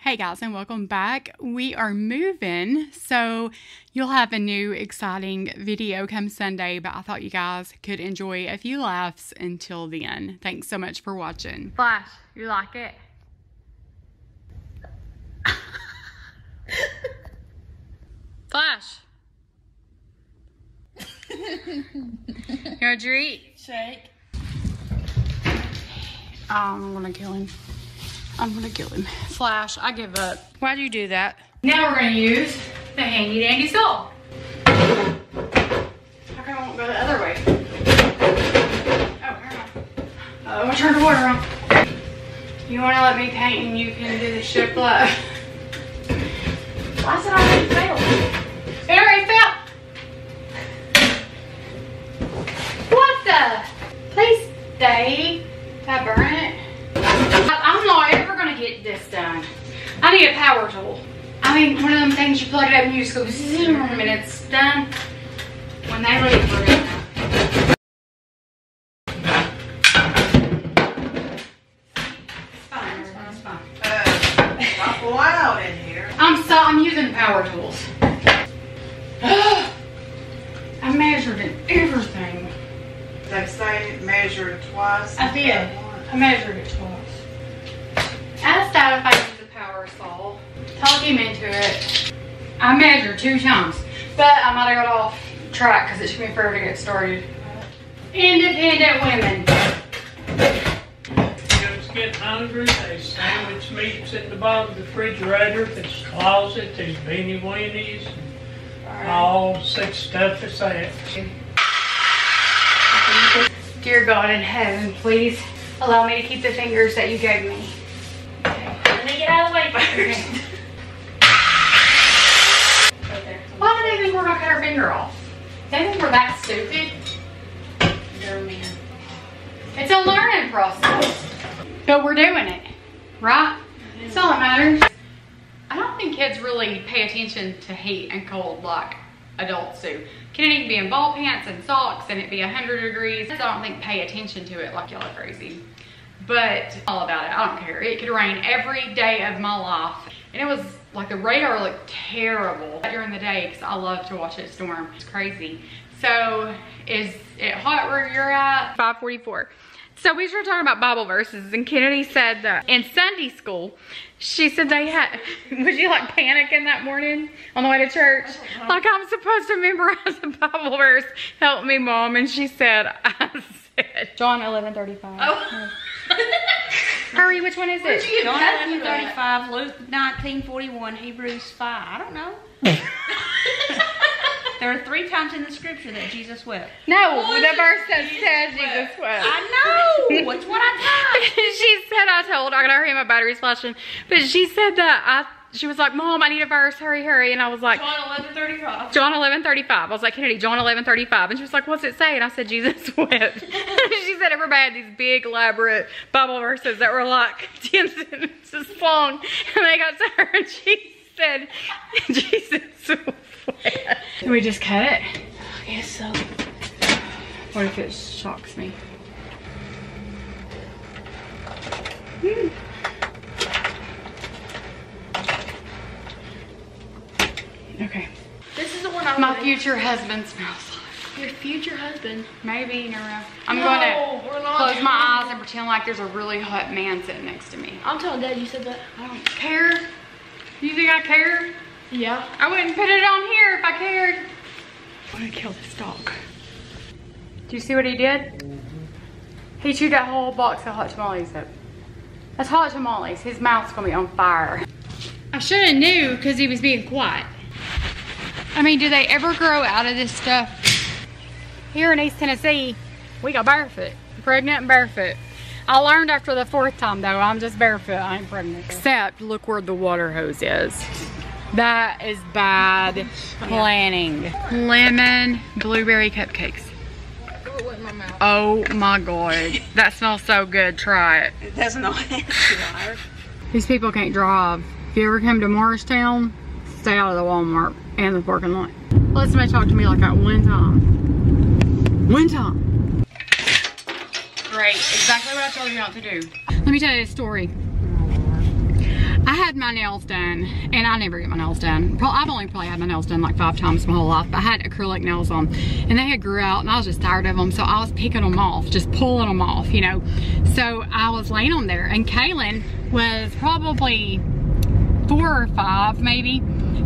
Hey guys, and welcome back. We are moving, so you'll have a new exciting video come Sunday, but I thought you guys could enjoy a few laughs until then. Thanks so much for watching. Flash, you like it? Flash. You want a treat? Shake. I'm gonna kill him. I'm gonna kill him. Flash, I give up. Why'd you do that? Now we're gonna use the handy dandy saw. How come I won't go the other way? Oh, never mind. I'm gonna turn the water on. You wanna let me paint and you can do the ship love? Why said I already failed? It already failed. What the? Please stay. Did I burn it? I'm not ever gonna get this done. I need a power tool. I mean, one of them things you plug it up and you just go zoom and it's done. When they leave, we're gonna know. It's fine. Not loud in here. I'm using power tools. I measured it, everything. They say measure it twice. I did. I measured it twice. Asked Dad if I use a power saw. Talked him into it. I measured 2 times, but I might have got off track because it took me forever to get started. Independent women. Just getting hungry. There's sandwich meats at the bottom of the refrigerator. There's closet. There's beanie weenies. All such stuff as that. Dear God in heaven, please allow me to keep the fingers that you gave me. Okay. Let me get out of the way first. Why do they think we're gonna cut our finger off? They think we're that stupid? You're mean. It's a learning process. But we're doing it, right? That's all that matters. I don't think kids really pay attention to heat and cold like adults do. Kennedy can be in ball pants and socks and it be 100 degrees. I don't think pay attention to it like y'all are crazy. But all about it, I don't care. It could rain every day of my life. And it was like the radar looked terrible during the day because I love to watch it storm. It's crazy. So is it hot where you're at? 5:44. So we started talking about Bible verses and Kennedy said that in Sunday school, she said they had, was you like panicking that morning on the way to church? Like I'm supposed to memorize a Bible verse. Help me, Mom. And she said, I said, John 11:35. Oh. Hurry, which one is it? John 11:35, Luke 19:41, Hebrews 5. I don't know. There are 3 times in the scripture that Jesus wept. No, the verse that says Jesus wept. I know. It's what I thought. She said, I told her, I can hurry, my battery's flashing. But she said that she was like, Mom, I need a verse, hurry, hurry. And I was like, John 11:35. John 11:35. I was like, Kennedy, John 11:35. And she was like, what's it say? And I said, Jesus wept. She said everybody had these big, elaborate Bible verses that were like 10 sentences long. And they got to her and she said, Jesus wept. Can we just cut it? I guess so. What if it shocks me? Okay. This is the one I My wanted. future husband smells like. Your future husband. Maybe, you never know. I'm No, going we're to not close doing my that. eyes and pretend like there's a really hot man sitting next to me. I'm telling Dad you said that. I don't care. You think I care? Yeah. I wouldn't put it on here if I cared. I'm gonna kill this dog. Do you see what he did? He chewed that whole box of hot tamales up. That's hot tamales. His mouth's gonna be on fire. I should have knew because he was being quiet. I mean, do they ever grow out of this stuff? Here in East Tennessee, we got barefoot. Pregnant and barefoot. I learned after the 4th time though, I'm just barefoot, I ain't pregnant. Except look where the water hose is. That is bad planning. Lemon blueberry cupcakes. Oh my God. That smells so good. Try it. It doesn't know how. These people can't drive. If you ever come to Morristown, stay out of the Walmart and the parking lot. Let somebody talk to me like that one time. One time. Great. Exactly what I told you not to do. Let me tell you a story. I had my nails done, and I never get my nails done. I've only probably had my nails done like 5 times my whole life, but I had acrylic nails on, and they had grew out, and I was just tired of them, so I was picking them off, just pulling them off, you know. So I was laying on there, and Kaylin was probably 4 or 5 maybe,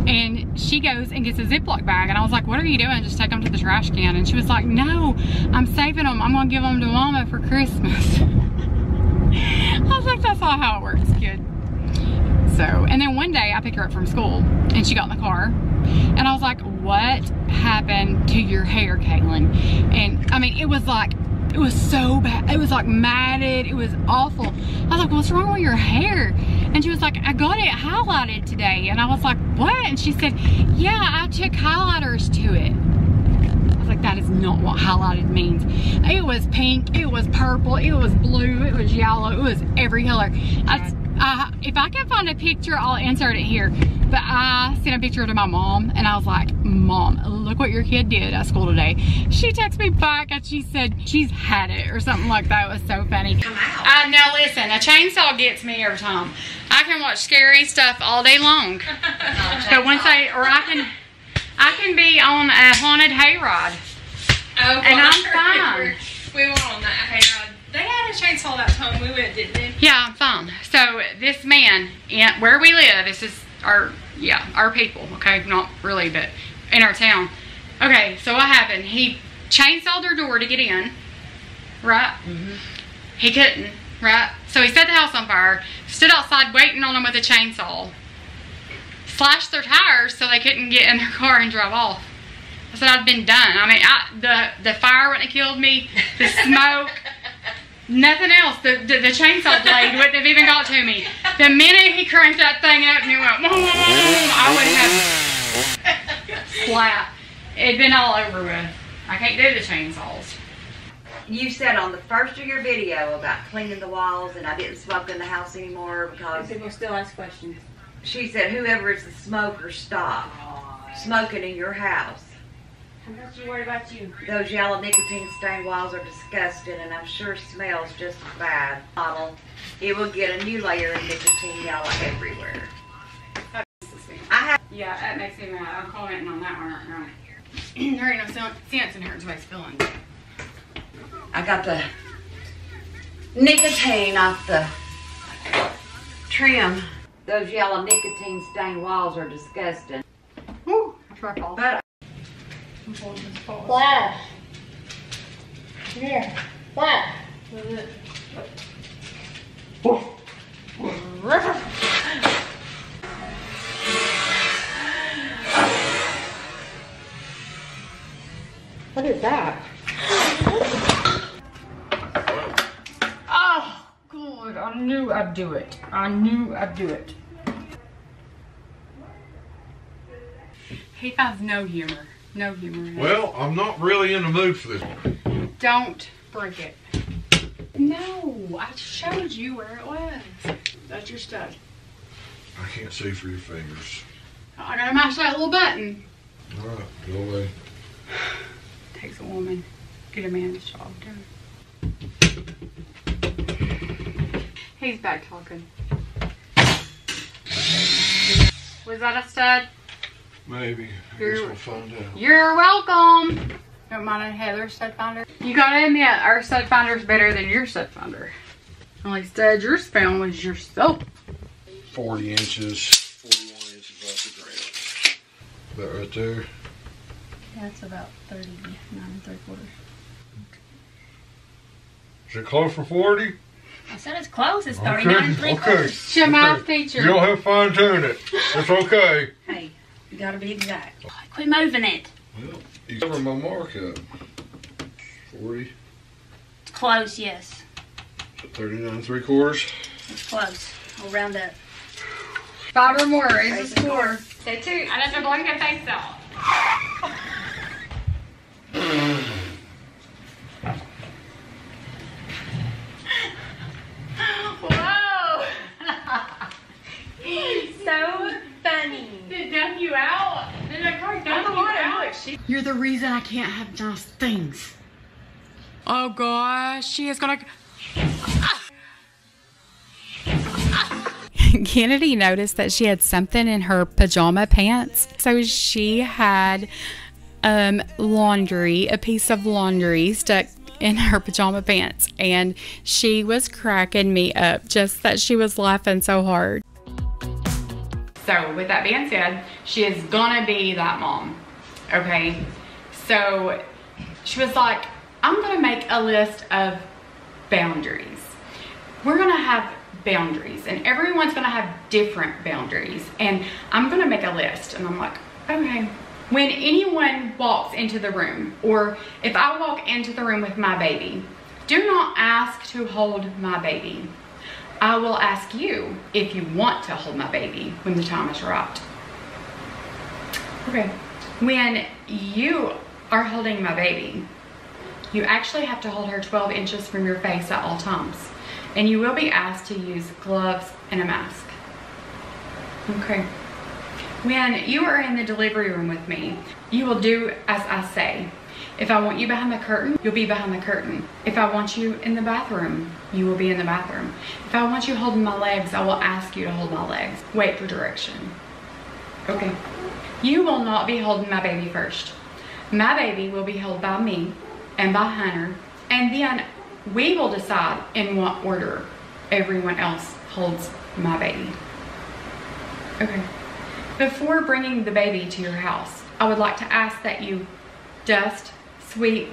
and she goes and gets a Ziploc bag, and I was like, what are you doing? Just take them to the trash can. And she was like, no, I'm saving them. I'm gonna give them to Mama for Christmas. I was like, that's not how it works, kid. So, and then one day I picked her up from school, and she got in the car, and I was like, what happened to your hair, Kaylin? And I mean, it was so bad. It was like matted. It was awful. I was like, what's wrong with your hair? And she was like, I got it highlighted today. And I was like, what? And she said, yeah, I took highlighters to it. I was like, that is not what highlighted means. It was pink, it was purple, it was blue, it was yellow, it was every color. If I can find a picture, I'll insert it here. But I sent a picture to my mom, and I was like, Mom, look what your kid did at school today. She texted me back, and she said she's had it or something like that. It was so funny. Now listen, a chainsaw gets me every time. I can watch scary stuff all day long. But once I can be on a haunted hayride. Oh, and I'm fine. We were on that hayride. They had a chainsaw that time we went, didn't they? Yeah, I'm fine. So this man, where we live, this is our people, okay? Not really, but in our town. Okay, so what happened? He chainsawed their door to get in, right? Mm-hmm. He couldn't, right? So he set the house on fire, stood outside waiting on them with a chainsaw, slashed their tires so they couldn't get in their car and drive off. I said I'd been done. I mean, the fire wouldn't have killed me, the smoke, nothing else. The chainsaw blade wouldn't have even got to me. The minute he cranked that thing up and it went, I would have splat. It'd been all over with. I can't do the chainsaws. You said on the first of your video about cleaning the walls and I didn't smoke in the house anymore because People still ask questions. she said whoever is the smoker stop smoking in your house. I'm not too worried about you. Those yellow nicotine stained walls are disgusting and I'm sure smells just as bad. It will get a new layer of nicotine yellow everywhere. Yeah, that makes me mad. I'm commenting on that one right now. There ain't no sense in her face feeling. I got the nicotine off the trim. Those yellow nicotine stained walls are disgusting. Woo, that's where I fall. But Wow. Here. Wow. What is that? Oh, good. I knew I'd do it. I knew I'd do it. He finds no humor. No humor. Well, I'm not really in the mood for this. Don't break it. No, I showed you where it was. That's your stud. I can't see through your fingers. I gotta mash that little button. All right, go away. Takes a woman. Get a man's job done. He's back talking. Was that a stud? Maybe. I guess we'll find out. You're welcome. Don't mind Heather's stud finder. You gotta admit, our stud finder's better than your stud finder. Only stud you're found was yourself. 40 inches, 41 inches off the ground. That right there. That's about 39 3/4. Is it close for 40? I said it's close. It's 39 3/4. Okay. She's my teacher. You don't have to fine tune it. It's okay. Hey, you gotta be exact. Quit moving it. Well, you cover my mark up. 40. It's close, yes. 39 3/4. It's close. We'll round up. 5 or more, raise the score. Say 2. I have to blink your face out. Whoa! So funny. Did it dump you out? Did the car dump you out? You're the reason I can't have nice things. Oh gosh, she is gonna. Kennedy noticed that she had something in her pajama pants. So she had laundry, a piece of laundry stuck in her pajama pants, and she was cracking me up just that she was laughing so hard. So with that being said, she is gonna be that mom, okay? So she was like, I'm gonna make a list of boundaries. We're gonna have boundaries, and everyone's gonna have different boundaries, and I'm gonna make a list. And I'm like, okay. When anyone walks into the room, or if I walk into the room with my baby, do not ask to hold my baby. I will ask you if you want to hold my baby when the time is right. Okay. When you are holding my baby, you actually have to hold her 12 inches from your face at all times. And you will be asked to use gloves and a mask. Okay. When you are in the delivery room with me, you will do as I say. If I want you behind the curtain, you'll be behind the curtain. If I want you in the bathroom, you will be in the bathroom. If I want you holding my legs, I will ask you to hold my legs. Wait for direction. Okay. You will not be holding my baby first. My baby will be held by me and by Hunter, and then we will decide in what order everyone else holds my baby. Okay. Before bringing the baby to your house, I would like to ask that you dust, sweep,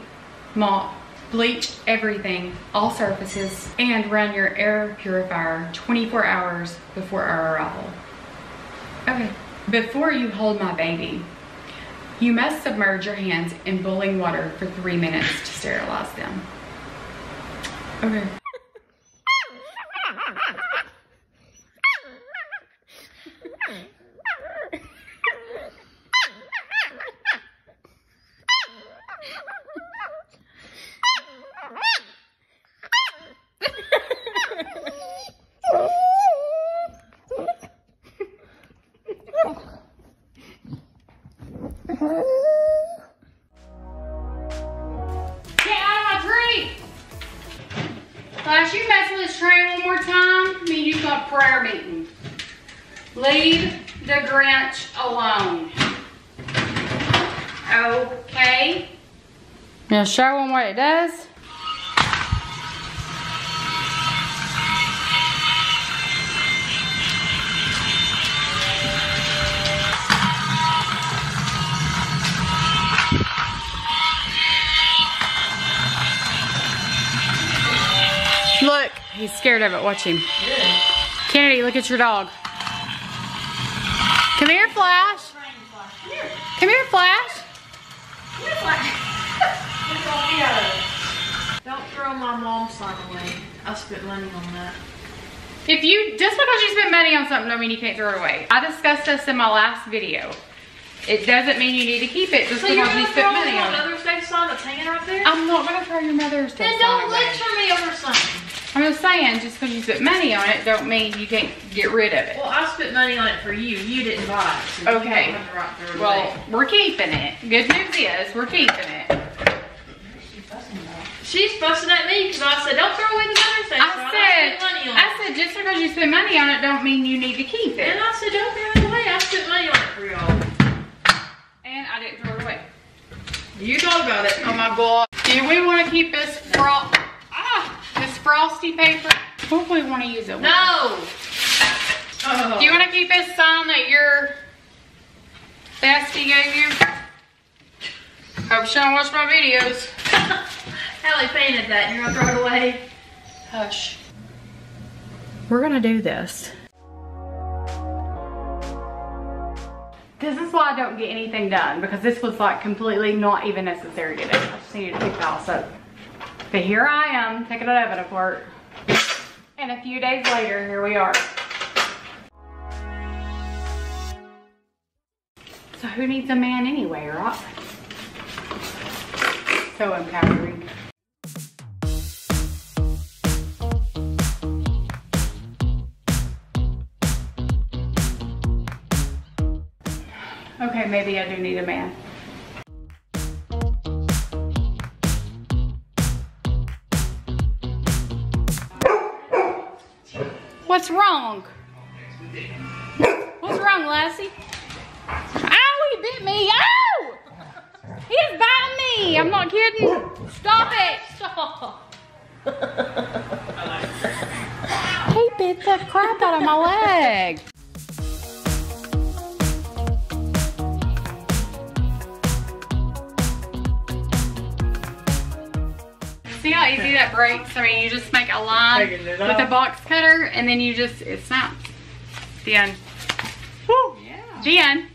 mop, bleach everything, all surfaces, and run your air purifier 24 hours before our arrival. Okay. Before you hold my baby, you must submerge your hands in boiling water for 3 minutes to sterilize them. Okay. Flash, you mess with this tray one more time, me and you got a prayer meeting. Leave the Grinch alone. Okay? Now show them what it does. Look, he's scared of it. Watch him. Yeah. Kennedy, look at your dog. Come here, Flash. Come here, Flash. Come here, Flash. Don't throw my mom's sign away. I spent money on that. If you, just because you spend money on something don't mean you can't throw it away. I discussed this in my last video. It doesn't mean you need to keep it just because you spent money on it. Mother's Day sign that's hanging right there? I'm not going to throw your Mother's Day sign Then don't away. lecture me over something. I'm just saying, just because you spent money on it don't mean you can't get rid of it. Well, I spent money on it for you. You didn't buy it. So Okay. You don't have the right to throw it Well, away. we're keeping it. Good news is, we're keeping it. She's fussing at me because I said, don't throw away the Mother's Day sign. I spent money on it. I said, just because you spend money on it don't mean you need to keep it. And I said, don't throw it away. I spent money on it for y'all. And I didn't throw it away. You thought about it. Oh my God. Do we want to keep this this frosty paper? What do we want to use it with? No. Do you want to keep this sign that your bestie gave you? Hope she don't watch my videos. Hallie painted that and you're going to throw it away? Hush. We're going to do this. This is why I don't get anything done, because this was like completely not even necessary today. I just needed to pick the house up. But here I am, taking an oven apart. And a few days later, here we are. So who needs a man anyway, right? So empowering. Okay, maybe I do need a man. What's wrong? wrong, Lassie? Ow, he bit me. Ow! He's biting me. I'm not kidding. Stop it. Stop. He bit the crap out of my leg. See how easy that breaks? I mean, you just make a line with a box cutter and then you just, it snaps. The end. Woo! Yeah. The end.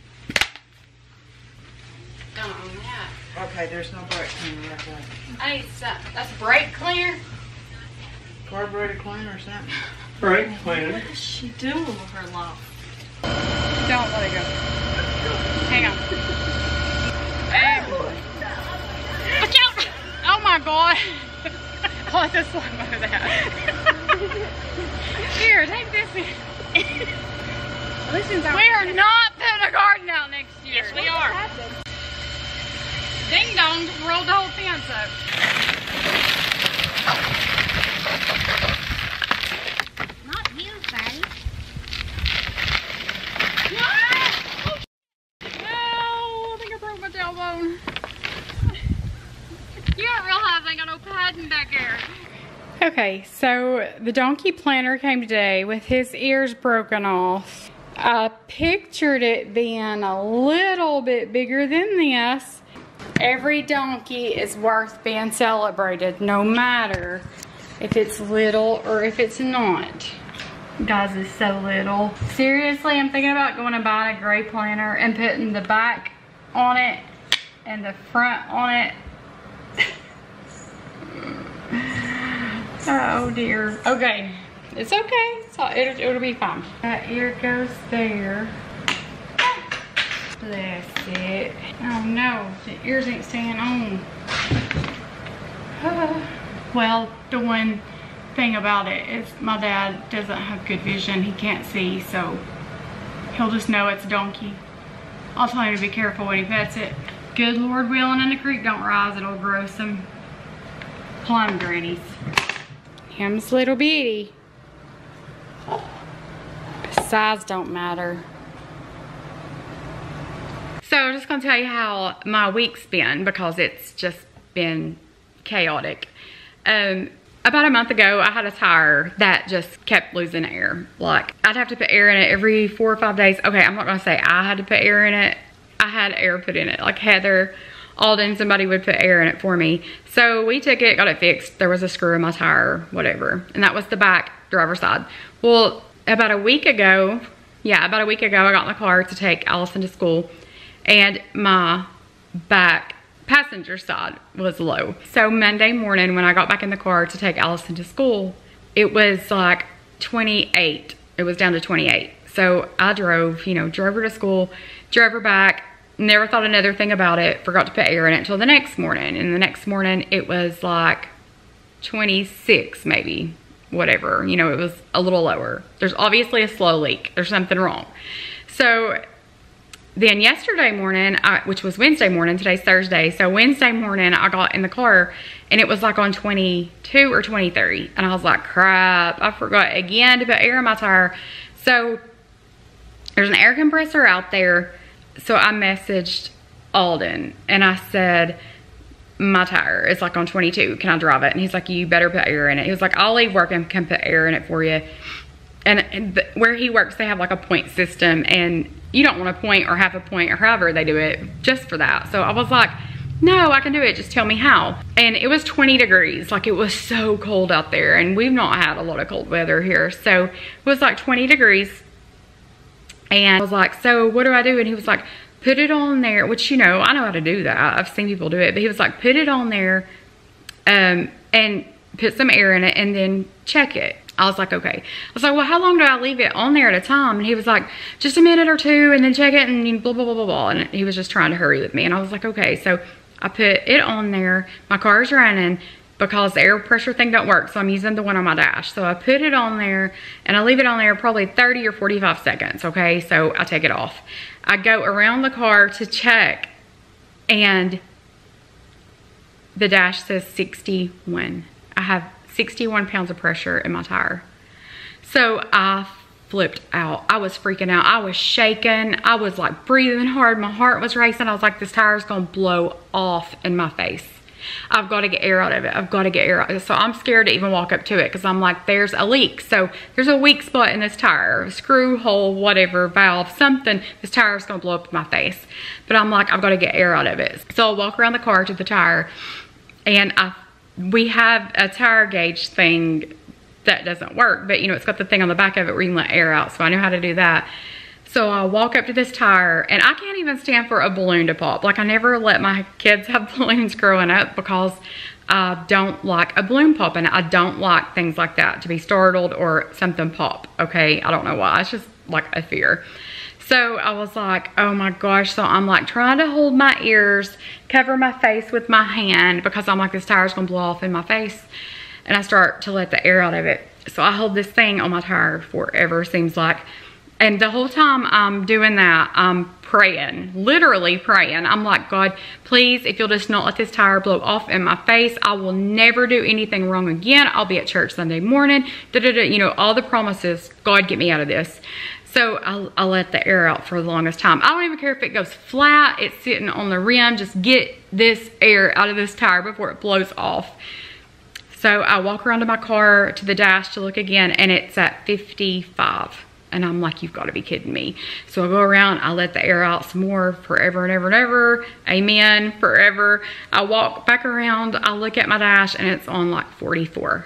Don't own that. Okay, there's no brake cleaner like that. I need some. That's brake cleaner? Carburetor cleaner or something? Brake cleaner. What is she doing with her life? Don't let it go. Hang on. Watch out! Oh my god. I'll let this one move that. Here, take this. We are not putting a garden out next year. Yes, we are. Ding dong, just rolled the whole fence up. Not you, Fatty. No, I think I broke my tailbone. You don't realize I ain't got no padding back there. Okay, so the donkey planter came today with his ears broken off. I pictured it being a little bit bigger than this. Every donkey is worth being celebrated, no matter if it's little or if it's not. Guys, it's so little. Seriously, I'm thinking about going and buying a gray planter and putting the back on it and the front on it. Oh dear. Okay, it's okay. It'll be fine. That ear goes there. Bless it. Oh no, the ears ain't staying on. Well, the one thing about it is my dad doesn't have good vision. He can't see, so he'll just know it's a donkey. I'll tell him to be careful when he pets it. Good Lord willing and the creek don't rise, it'll grow some plum grannies. Him's little bitty. Size don't matter. So I'm just gonna tell you how my week's been because it's just been chaotic. About a month ago, I had a tire that just kept losing air. Like, I'd have to put air in it every 4 or 5 days. Okay, I'm not gonna say I had to put air in it. I had air put in it. Like Heather, Alden, somebody would put air in it for me. So we took it, got it fixed. There was a screw in my tire, whatever. And that was the back driver's side. Well, about a week ago, I got in the car to take Allison to school. And my back passenger side was low. So Monday morning when I got back in the car to take Allison to school, it was like 28. It was down to 28. So I drove her to school, drove her back, never thought another thing about it, forgot to put air in it until the next morning. And the next morning it was like 26 maybe, whatever. It was a little lower. There's obviously a slow leak. There's something wrong. So then yesterday morning, which was Wednesday morning, today's Thursday. So Wednesday morning, I got in the car and it was like on 22 or 23. And I was like, crap, I forgot again to put air in my tire. So there's an air compressor out there. So I messaged Alden and I said, my tire is like on 22. Can I drive it? And he's like, you better put air in it. He was like, I'll leave work and can put air in it for you. And where he works, they have like a point system and you don't want a point or half a point or however they do it just for that. So I was like, no, I can do it. Just tell me how. And it was 20 degrees. Like, it was so cold out there and we've not had a lot of cold weather here. So it was like 20 degrees. And I was like, so what do I do? And he was like, put it on there, which, I know how to do that. I've seen people do it. But he was like, put it on there and put some air in it and then check it. I was like, okay. I was like, well, how long do I leave it on there at a time? And he was like, just a minute or two and then check it and blah, blah, blah, blah, blah. And he was just trying to hurry with me. And I was like, okay. So I put it on there. My car's running because the air pressure thing don't work. So I'm using the one on my dash. So I put it on there and I leave it on there probably 30 or 45 seconds. Okay. So I take it off. I go around the car to check and the dash says 61. I have 61 pounds of pressure in my tire. So I flipped out. I was freaking out. I was shaking. I was like breathing hard. My heart was racing. I was like, this tire is gonna blow off in my face. I've got to get air out of it. I've got to get air out of it. So I'm scared to even walk up to it because I'm like, there's a leak. So there's a weak spot in this tire, a screw hole, whatever, valve, something. This tire is going to blow up in my face. But I'm like, I've got to get air out of it. So I'll walk around the car to the tire, and we have a tire gauge thing that doesn't work, but you know, it's got the thing on the back of it where you can let air out. So I know how to do that. So I walk up to this tire, and I can't even stand for a balloon to pop. Like, I never let my kids have balloons growing up because I don't like a balloon popping. I don't like things like that, to be startled or something pop, okay? I don't know why. It's just like a fear. So I was like, oh my gosh. So I'm like trying to hold my ears, cover my face with my hand because I'm like, this tire's gonna blow off in my face. And I start to let the air out of it. So I hold this thing on my tire forever, seems like. And the whole time I'm doing that, I'm praying, literally praying. I'm like, God, please, if you'll just not let this tire blow off in my face, I will never do anything wrong again. I'll be at church Sunday morning, you know, all the promises. God, get me out of this. So I let the air out for the longest time. I don't even care if it goes flat, it's sitting on the rim. Just get this air out of this tire before it blows off. So I walk around to my car, to the dash to look again, and it's at 55. And I'm like, you've got to be kidding me. So I go around, I let the air out some more, forever and ever and ever. Amen, forever. I walk back around, I look at my dash, and it's on like 44.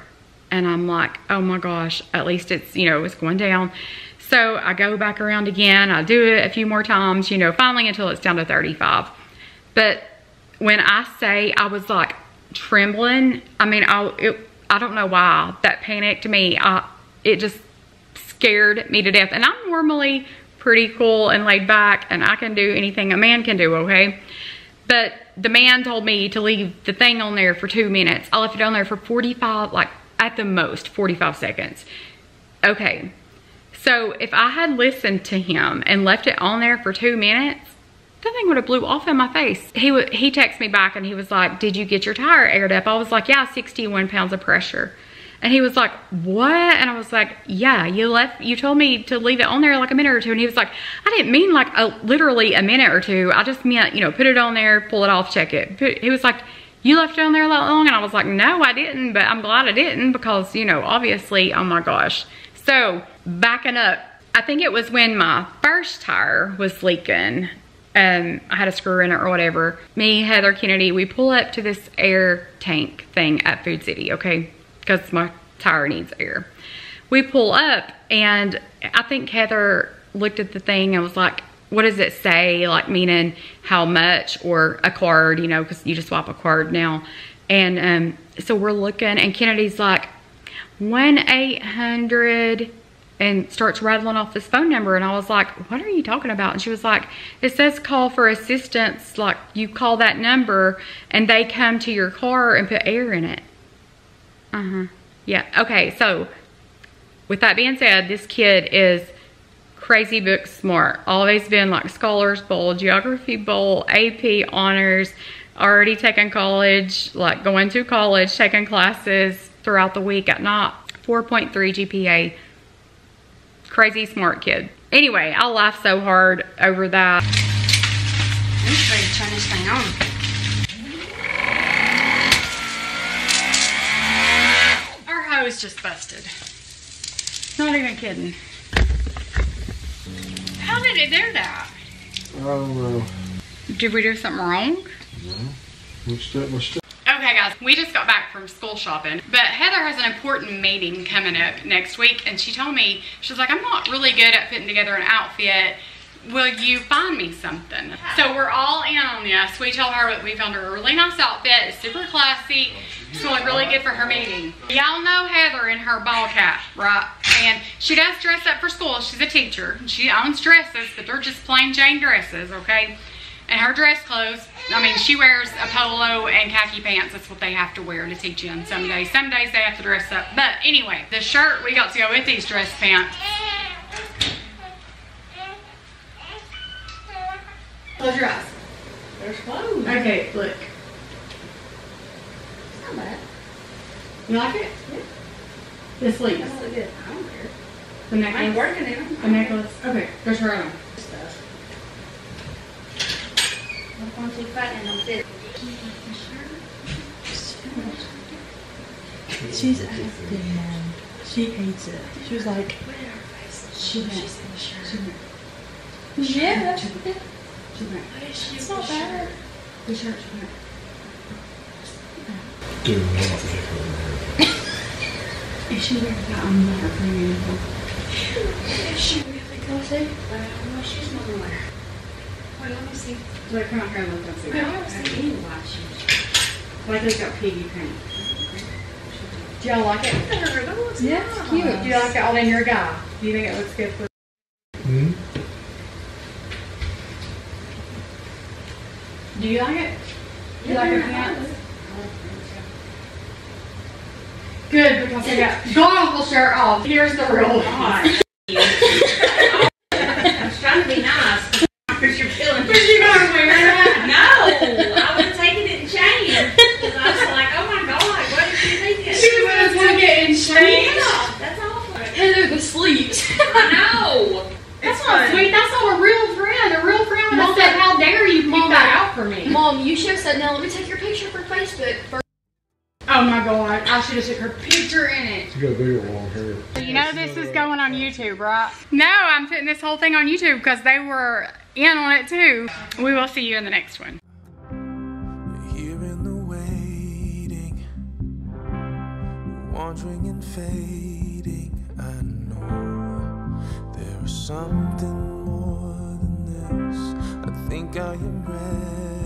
And I'm like, oh my gosh, at least it's, you know, it's going down. So I go back around again, I do it a few more times, you know, finally until it's down to 35. But when I say I was like trembling, I mean, I don't know why that panicked me. It just scared me to death. And I'm normally pretty cool and laid back, and I can do anything a man can do, okay? But the man told me to leave the thing on there for 2 minutes. I left it on there for 45, like at the most 45 seconds. Okay, so if I had listened to him and left it on there for 2 minutes, the thing would have blew off in my face. He texted me back and he was like, did you get your tire aired up? I was like, yeah, 61 pounds of pressure. And he was like, what? And I was like, yeah, you told me to leave it on there like a minute or two. And he was like, I didn't mean like literally a minute or two. I just meant, you know, put it on there, pull it off, check it. He was like, you left it on there that long? And I was like, no, I didn't, but I'm glad I didn't because, you know, obviously, oh my gosh. So backing up, I think it was when my first tire was leaking. I had a screw in it or whatever. Me, Heather, Kennedy, we pull up to this air tank thing at Food City, okay? Because my tire needs air. We pull up, and I think Heather looked at the thing and was like, what does it say? Like, meaning how much, or a card, you know, because you just swap a card now. And so we're looking, and Kennedy's like, 1-800, and starts rattling off this phone number. And I was like, what are you talking about? And she was like, it says call for assistance. Like, you call that number, and they come to your car and put air in it. Yeah, okay, so with that being said, this kid is crazy book smart. Always been like Scholars Bowl, Geography Bowl, AP honors, already taken college, like going to college, taking classes throughout the week at night. 4.3 GPA. Crazy smart kid. Anyway, I laughed so hard over that. I'm just ready to turn this thing on. Was just busted. Not even kidding. How did it do that? I don't know. Did we do something wrong? No. Okay guys, we just got back from school shopping, but Heather has an important meeting coming up next week, and she told me, she's like, I'm not really good at putting together an outfit. Will you find me something? So we're all in on this. We told her that we found her a really nice outfit. It's super classy. It's going to look really good for her meeting. Y'all know Heather in her ball cap, right? And she does dress up for school. She's a teacher. She owns dresses, but they're just plain Jane dresses, okay? And her dress clothes, I mean, she wears a polo and khaki pants. That's what they have to wear to teach in some days. Some days they have to dress up. But anyway, the shirt we got to go with these dress pants. Close your eyes. There's clothes. Okay, look. It's not bad. You like it? Yeah. The sleeves. That's really good. I don't care. The necklace. I'm working it on. The necklace. Okay, go try it on. Once we fight and I'm fit. She's acting, Mom. She hates it. She was like, yeah. It's not bad. The shirt. Do not take her there. Is she wearing that? I'm not her uniform. Is she really cozy? No, she's not gonna wear. Wait, let me see. Wait, come out here and look and see. I was thinking white shoes. Like it's got piggy paint. Do y'all like it? That looks Yeah, nice. it's cute. Do you like it? Oh, then you're a guy. Do you think it looks good for? Hmm? Do you like it? You like your pants? Good, because I got god awful shirt off. Here's the real one. I was trying to be nice. Because you're killing me. But you gonna wear that? No, I would have taken it and changed. Because I was like, oh my god, what did she think? She was gonna take it and change. Yeah, that's awful. Heather, the sleeves. I know. That's not sweet. That's not a real friend. A real friend would have said, how dare you pick that out for me? Mom, you should have said, now let me take your picture for Facebook. Oh my god, I should have took her picture in it. You got bigger long hair. You know this is going on YouTube, right? No, I'm putting this whole thing on YouTube because they were in on it too. We will see you in the next one. Here in the waiting, wandering and fading, I know there is something more than this. I think I am ready.